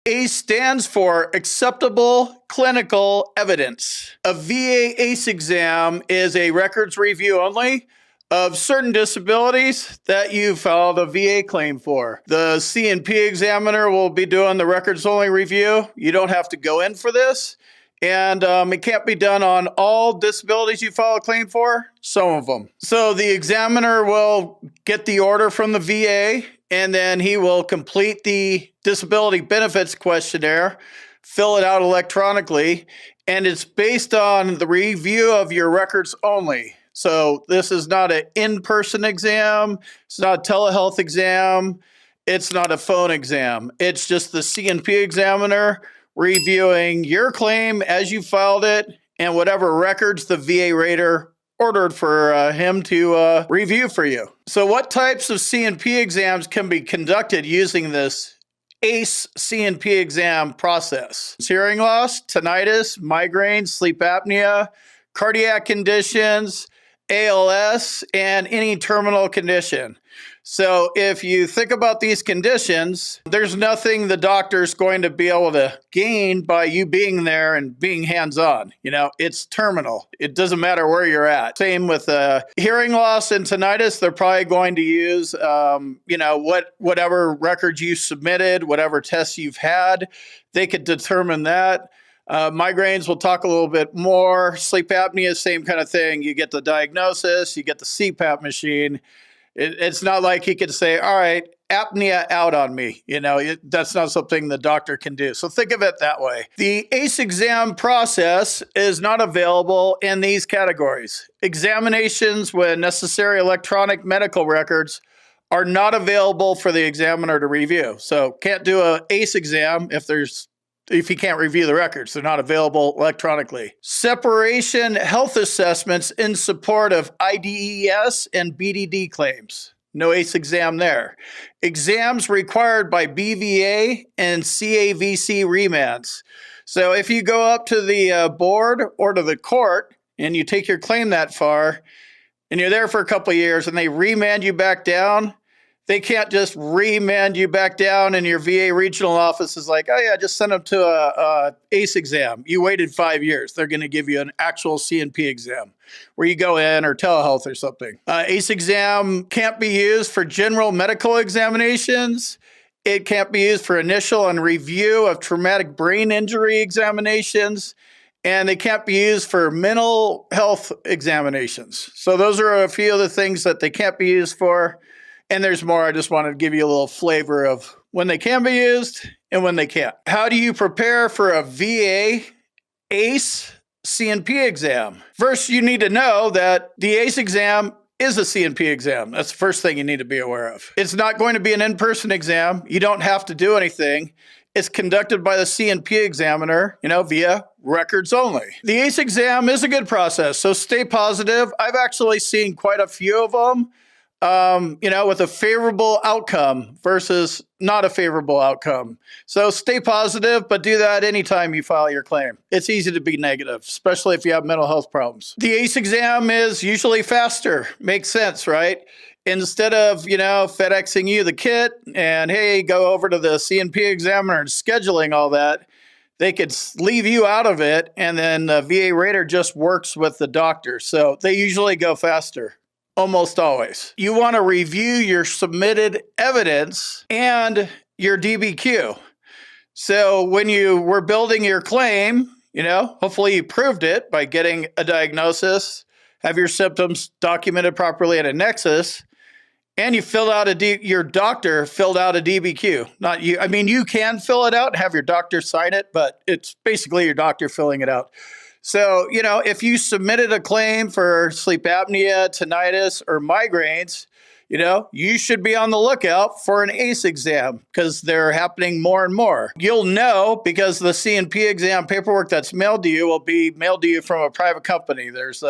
ACE stands for Acceptable Clinical Evidence. A VA ACE exam is a records review only of certain disabilities that you filed a VA claim for. The C&P examiner will be doing the records only review. You don't have to go in for this. And it can't be done on all disabilities you file a claim for, some of them. So the examiner will get the order from the VA, and then he will complete the disability benefits questionnaire, fill it out electronically, and it's based on the review of your records only. So this is not an in-person exam, it's not a telehealth exam, it's not a phone exam. It's just the C&P examiner reviewing your claim as you filed it and whatever records the VA rater ordered for him to review for you. So what types of C&P exams can be conducted using this ACE C&P exam process? Hearing loss, tinnitus, migraines, sleep apnea, cardiac conditions, ALS, and any terminal condition. So if you think about these conditions, there's nothing the doctor's going to be able to gain by you being there and being hands-on. You know, it's terminal. It doesn't matter where you're at. Same with hearing loss and tinnitus. They're probably going to use, whatever records you submitted, whatever tests you've had, they could determine that. Migraines, we'll talk a little bit more. Sleep apnea, same kind of thing. You get the diagnosis, you get the CPAP machine. It's not like he could say, all right, apnea out on me. You know, that's not something the doctor can do. So think of it that way. The ACE exam process is not available in these categories. Examinations with necessary electronic medical records are not available for the examiner to review. So can't do an ACE exam if you can't review the records. They're not available electronically. Separation health assessments in support of IDES and BDD claims. No ACE exam there. Exams required by BVA and CAVC remands. So if you go up to the board or to the court and you take your claim that far and you're there for a couple of years and they remand you back down, they can't just remand you back down and your VA regional office is like, oh yeah, just send them to a ACE exam. You waited 5 years. They're going to give you an actual C&P exam where you go in, or telehealth or something. ACE exam can't be used for general medical examinations. It can't be used for initial and review of traumatic brain injury examinations. And they can't be used for mental health examinations. So those are a few of the things that they can't be used for. And there's more. I just wanted to give you a little flavor of when they can be used and when they can't. How do you prepare for a VA ACE C&P exam? First, you need to know that the ACE exam is a C&P exam. That's the first thing you need to be aware of. It's not going to be an in-person exam. You don't have to do anything. It's conducted by the C&P examiner, via records only. The ACE exam is a good process, so stay positive. I've actually seen quite a few of them. With a favorable outcome versus not a favorable outcome. So stay positive, but do that anytime you file your claim. It's easy to be negative, especially if you have mental health problems. The ACE exam is usually faster. Makes sense, right? Instead of, FedExing you the kit and, hey, go over to the C&P examiner and scheduling all that, they could leave you out of it, and then the VA rater just works with the doctor. So they usually go faster. Almost always. You want to review your submitted evidence and your DBQ. So when you were building your claim, hopefully you proved it by getting a diagnosis, have your symptoms documented properly at a nexus, and you filled out your doctor filled out a DBQ. Not you. I mean, you can fill it out and have your doctor sign it, but it's basically your doctor filling it out. So, if you submitted a claim for sleep apnea, tinnitus, or migraines, you should be on the lookout for an ACE exam because they're happening more and more. You'll know because the C&P exam paperwork that's mailed to you will be mailed to you from a private company. There's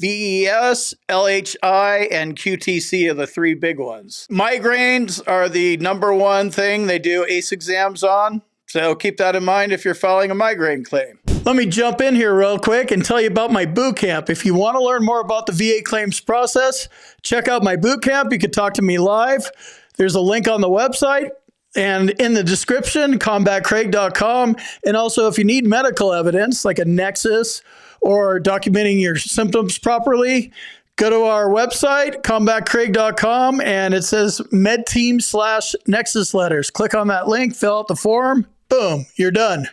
VES, LHI, and QTC are the three big ones. Migraines are the number one thing they do ACE exams on. So keep that in mind if you're filing a migraine claim. Let me jump in here real quick and tell you about my boot camp. If you want to learn more about the VA claims process, check out my boot camp. You can talk to me live. There's a link on the website. And in the description, combatcraig.com. And also, if you need medical evidence like a nexus or documenting your symptoms properly, go to our website, combatcraig.com, and it says medteam/nexus letters. Click on that link, fill out the form. Boom, you're done.